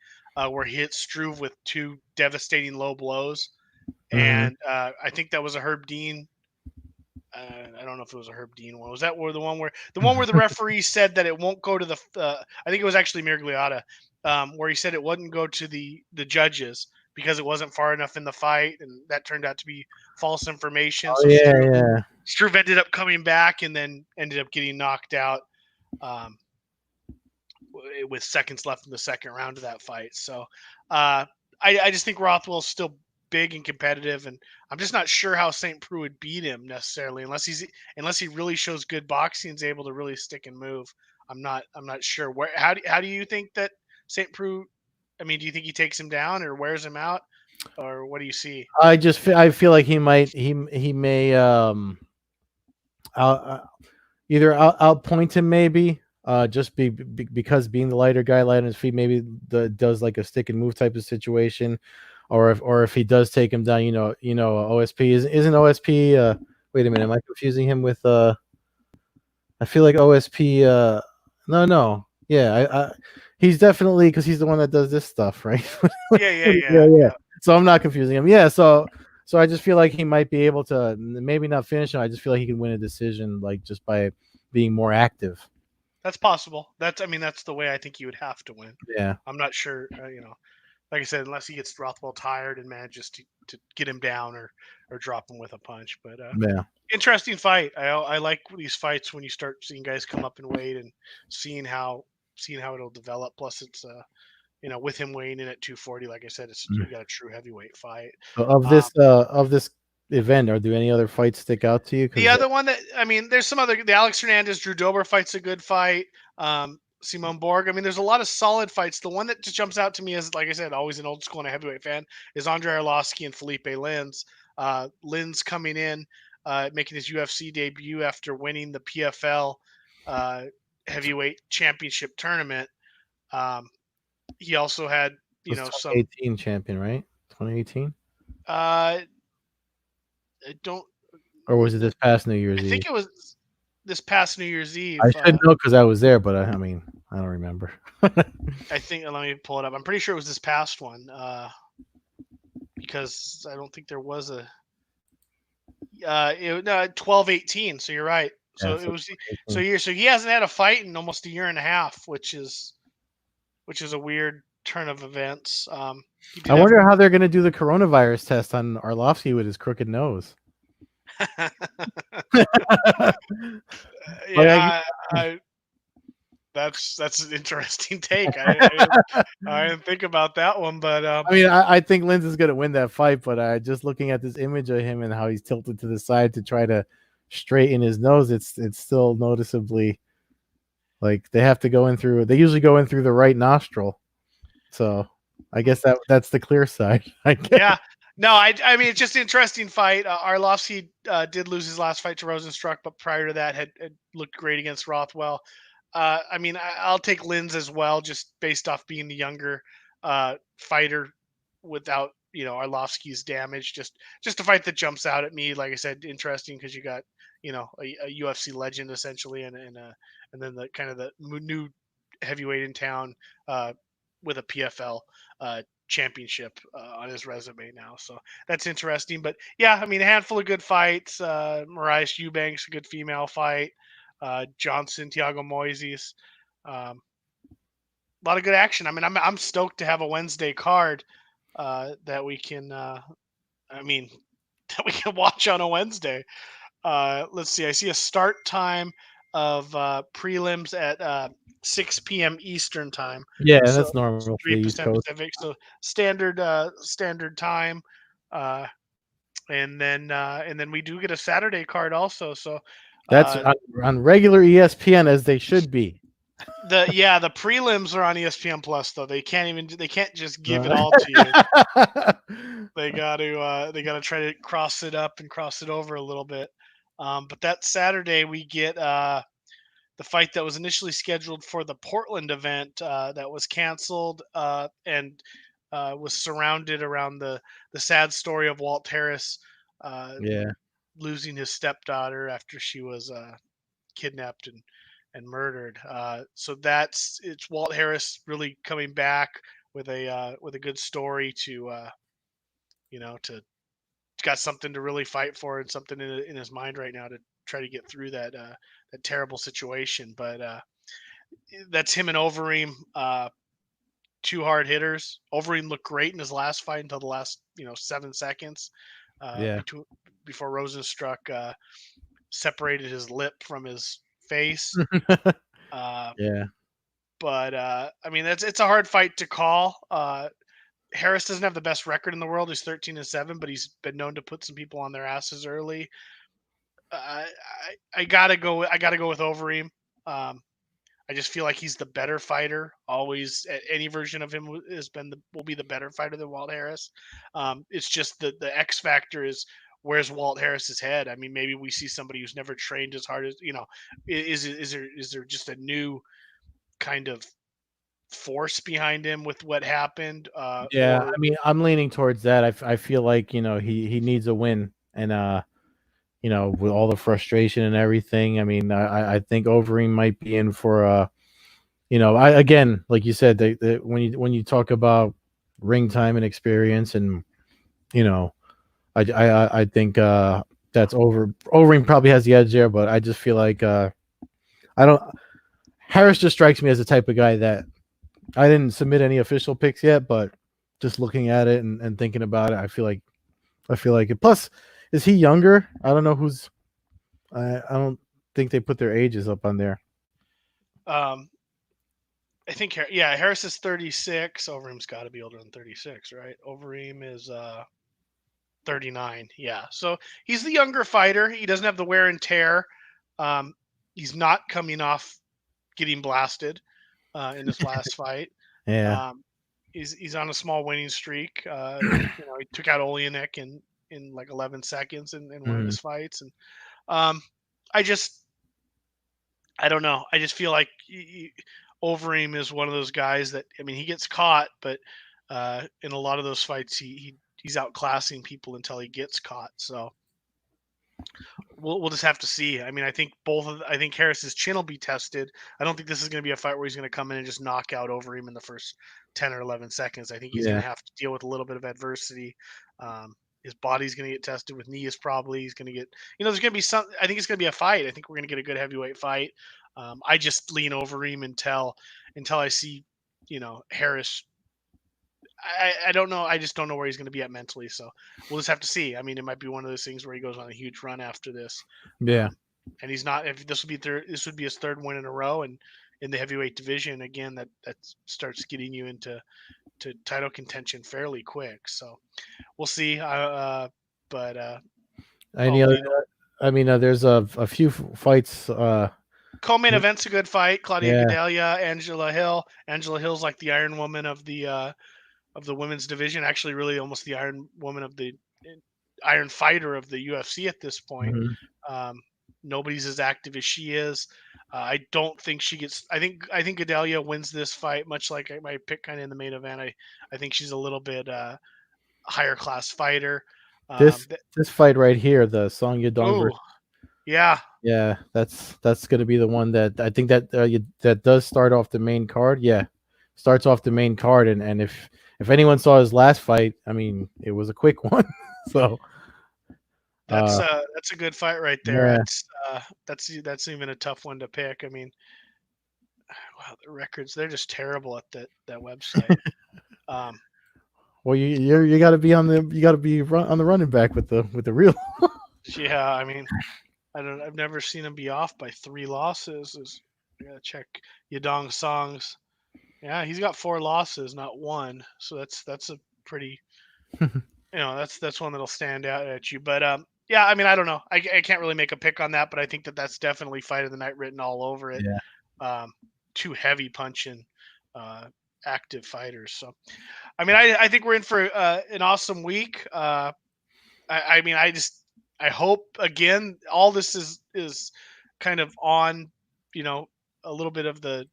where he hit Struve with two devastating low blows. Mm-hmm. And I think that was a Herb Dean. I don't know if it was a Herb Dean one. Was that the one where the referee said that it won't go to the? I think it was actually Mirgliotta, where he said it wouldn't go to the judges because it wasn't far enough in the fight, and that turned out to be false information. Oh So yeah. Struve ended up coming back and then ended up getting knocked out um, with seconds left in the second round of that fight. So I just think Rothwell's still big and competitive, and I'm just not sure how St. Preux would beat him necessarily unless he really shows good boxing and is able to really stick and move. I'm not sure where. How do you think that St. Preux? I mean, do you think he takes him down or wears him out, or what do you see? I feel like he may either outpoint him maybe just because being the lighter guy, light on his feet, maybe does like a stick and move type of situation, or if he does take him down, OSP isn't OSP. Wait a minute, am I confusing him with I feel like OSP. No, yeah, he's definitely because he's the one that does this stuff, right? Yeah. So I'm not confusing him. Yeah, so I just feel like he might be able to maybe not finish him. I just feel like he can win a decision like just by being more active. That's possible. That's the way I think he would have to win. Yeah. I'm not sure. Like I said, unless he gets Rothwell tired and manages to get him down or drop him with a punch. But Yeah. interesting fight. I like these fights when you start seeing guys come up in weight and seeing how it'll develop. Plus, it's with him weighing in at 240, like I said, you got a true heavyweight fight. So of this event, or do any other fights stick out to you? The other one that there's some other. The Alex Hernandez Drew Dober fight's a good fight. Simone Borg. I mean, there's a lot of solid fights. The one that just jumps out to me is, like I said, always an old school and a heavyweight fan, is Andre Arlovsky and Felipe Lins. Lins coming in, making his UFC debut after winning the PFL heavyweight championship tournament. He also had, some 2018 champion, right? 2018. I don't. Or was it this past New Year's Eve? I think it was this past New Year's Eve. I should know because I was there, but I mean, I don't remember. I think, let me pull it up. I'm pretty sure it was this past one because I don't think there was a 12-18. So you're right. So it was so he hasn't had a fight in almost a year and a half, which is a weird turn of events. I wonder how they're going to do the coronavirus test on Arlovsky with his crooked nose. Yeah, that's an interesting take. I didn't think about that one, but I mean, I think Lins is going to win that fight, but just looking at this image of him and how he's tilted to the side to try to straighten his nose, it's still noticeably Like they have to go in through. They usually go in through the right nostril. So I guess that's the clear side. I guess. Yeah. No, I mean, it's just an interesting fight. Arlovsky did lose his last fight to Rosenstruck, but prior to that had looked great against Rothwell. I mean, I'll take Linz as well, just based off being the younger fighter without, Arlovsky's damage. Just a fight that jumps out at me. Like I said, interesting because you got, a UFC legend essentially, and then the kind of the new heavyweight in town with a PFL championship on his resume now. So that's interesting. But yeah, I mean, a handful of good fights. Mariah Eubanks, a good female fight. Johnson, Thiago Moises. A lot of good action. I mean, I'm stoked to have a Wednesday card that we can. I mean, that we can watch on a Wednesday. Let's see. I see a start time of prelims at 6 p.m. Eastern time. Yeah, So that's normal for 3 the East percent Coast. Pacific. So standard time. Uh, and then we do get a Saturday card also. So That's uh, on regular ESPN as they should be. the prelims are on ESPN Plus though. They can't just give it Uh, all to you. They got to try to cross it up and cross it over a little bit. But that Saturday we get the fight that was initially scheduled for the Portland event that was canceled and was surrounded around the sad story of Walt Harris yeah, losing his stepdaughter after she was kidnapped and murdered. So it's Walt Harris really coming back with a good story to got something to really fight for and something in his mind right now to try to get through that terrible situation. But that's him and Overeem, two hard hitters. Overeem looked great in his last fight until the last 7 seconds yeah, between before Rosenstruck separated his lip from his face. Uh, yeah, but I mean, it's a hard fight to call. Harris doesn't have the best record in the world. He's 13-7, but he's been known to put some people on their asses early. I gotta go. I gotta go with Overeem. I just feel like he's the better fighter. Always, any version of him will be the better fighter than Walt Harris. It's just the X factor is where's Walt Harris's head. I mean, maybe we see somebody who's never trained as hard as is there just a new kind of force behind him with what happened, yeah. or I mean, I'm leaning towards that. I feel like he needs a win, and with all the frustration and everything. I mean, I think Overeem might be in for I again, like you said, when you talk about ring time and experience, and you know, I think that's Overeem probably has the edge there, but I just feel like I don't. Harris just strikes me as the type of guy that I didn't submit any official picks yet, but just looking at it and thinking about it, I feel like it. Plus, is he younger? I don't know who's. I don't think they put their ages up on there. um, I think Harris is 36. Overeem's got to be older than 36, right? Overeem is 39. Yeah, so he's the younger fighter. He doesn't have the wear and tear. Um, he's not coming off getting blasted in his last fight. Yeah. Um, he's on a small winning streak. He took out Oleanik in like 11 seconds in one of Mhm. his fights, and um, I just I don't know. I just feel like Overeem is one of those guys that I mean he gets caught, but in a lot of those fights he's outclassing people until he gets caught. So we'll just have to see. I mean, I think Harris's chin will be tested. I don't think this is going to be a fight where he's going to come in and just knock out Overeem in the first 10 or 11 seconds. I think he's going Yeah. to have to deal with a little bit of adversity. His body's going to get tested with knees. Probably he's going to get. There's going to be some. I think it's going to be a fight. I think we're going to get a good heavyweight fight. I just lean Overeem until I see, Harris. I don't know. I just don't know where he's going to be at mentally. So we'll just have to see. I mean, it might be one of those things where he goes on a huge run after this, Yeah. and he's not. If this would be this would be his third win in a row, and in the heavyweight division again, that starts getting you into title contention fairly quick. So we'll see. But Any I'll other? lean. I mean, there's a few fights. Co-main event's a good fight. Claudia Yeah. Gadelha, Angela Hill. Angela Hill's like the Iron Woman of the women's division. Actually, really almost the Iron Woman of the Iron Fighter of the UFC at this point. Mhm. Um, nobody's as active as she is. I don't think she gets. I think Gadelha wins this fight, much like my pick kind of in the main event. I think she's a little bit higher class fighter. This Th- this fight right here, the Song Yadong oh versus, yeah, yeah, that's going to be the one that I think that that does start off the main card. Yeah, starts off the main card, and if anyone saw his last fight, I mean, it was a quick one. So, uh, that's a good fight right there. yeah. That's even a tough one to pick. I mean, wow, the records, they're just terrible at that website. Um, Well, you got to be on the on the running back with the real. yeah, I mean, I've never seen him be off by 3 losses. I gotta check Yadong Song's. Yeah, he's got 4 losses, not 1. So that's a pretty, that's one that'll stand out at you. But yeah, I mean, I don't know. I can't really make a pick on that, but I think that's definitely fight of the night written all over it. Yeah. Um, Two heavy punching, uh, active fighters. So I mean, I think we're in for an awesome week. I mean, I hope again all this is kind of on, you know, a little bit of the,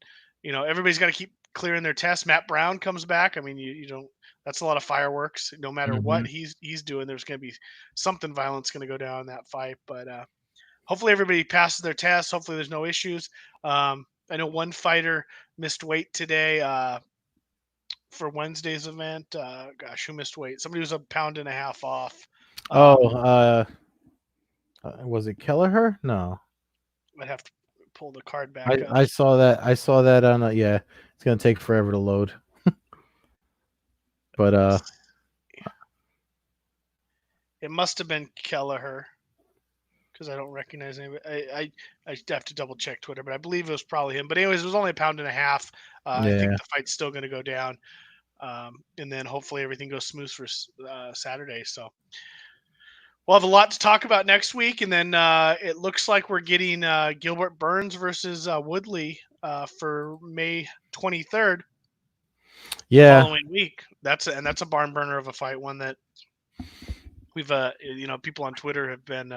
everybody's got to keep clearing their tests. Matt Brown comes back. I mean, you don't. That's a lot of fireworks. No matter Hmm. what he's doing, there's going to be something violent's going to go down in that fight. But hopefully everybody passes their tests. Hopefully there's no issues. I know one fighter missed weight today for Wednesday's event. Gosh, who missed weight? Somebody was a pound and a half off. Oh, Um, was it Kelleher? No, I'd have to pull the card I back up. I saw that. I saw that on. Yeah, it's gonna take forever to load. But It must have been Kelleher because I don't recognize anybody. I have to double check Twitter, but I believe it was probably him. But anyways, it was only a pound and a half. I think yeah, the fight's still going to go down, and then hopefully everything goes smooth for Saturday. So we'll have a lot to talk about next week, and then it looks like we're getting Gilbert Burns versus Woodley for May 23rd, the yeah, following week. That's a barn burner of a fight, one that we've people on Twitter have been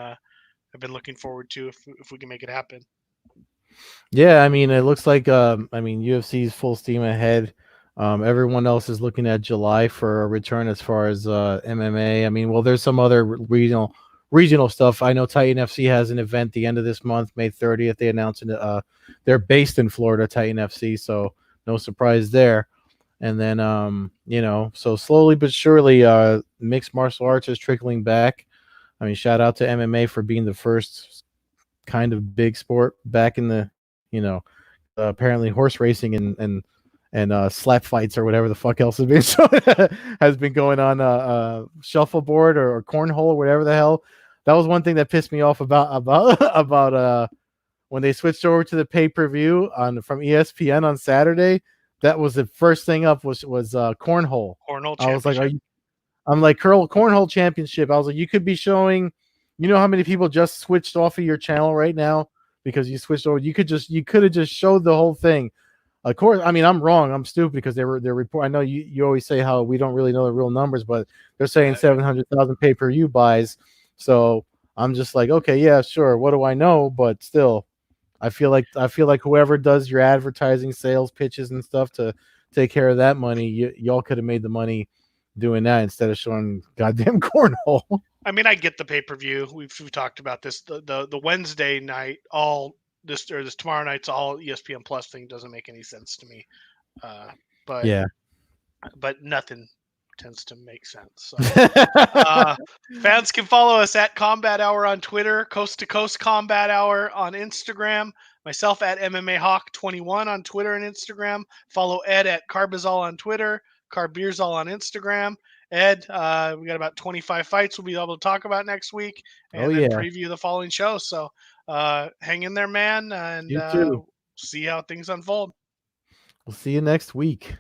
looking forward to if we can make it happen. yeah. I mean, it looks like I mean, UFC's full steam ahead. Everyone else is looking at July for a return as far as MMA. I mean, well, there's some other regional stuff. I know Titan FC has an event the end of this month, May 30th. They announced it. They're based in Florida, Titan FC, so no surprise there. And then so slowly but surely, mixed martial arts is trickling back. I mean, shout out to MMA for being the first kind of big sport back in the, you know, apparently horse racing and slap fights or whatever the fuck else has been has been going on, shuffleboard or cornhole or whatever the hell. That was one thing that pissed me off about when they switched over to the pay-per-view on from ESPN on Saturday. That was the first thing up was cornhole. Cornhole I was like, Championship. I'm like, cornhole championship. I was like, you could be showing, you know how many people just switched off of your channel right now because you switched over. You could have just showed the whole thing. Of course, I mean, I'm wrong. I'm stupid because they're report. I know you always say how we don't really know the real numbers, but they're saying Yeah, 700,000 pay-per-view buys. So I'm just like, okay, yeah, sure. What do I know? But still, I feel like whoever does your advertising, sales pitches, and stuff to take care of that money, y'all could have made the money doing that instead of showing goddamn cornhole. I mean, I get the pay per view. We've talked about this. The Wednesday night, all this tomorrow night's all ESPN Plus thing doesn't make any sense to me. Uh, but Yeah. but nothing tends to make sense. So uh, fans can follow us at Combat Hour on Twitter, Coast to Coast Combat Hour on Instagram, myself at MMA Hawk 21 on Twitter and Instagram. Follow Ed at Carbazol on Twitter, Carbeerzol on Instagram. Ed, we got about 25 fights we'll be able to talk about next week Oh and then yeah. preview the following show. So hang in there, man, and You too. see how things unfold. We'll see you next week.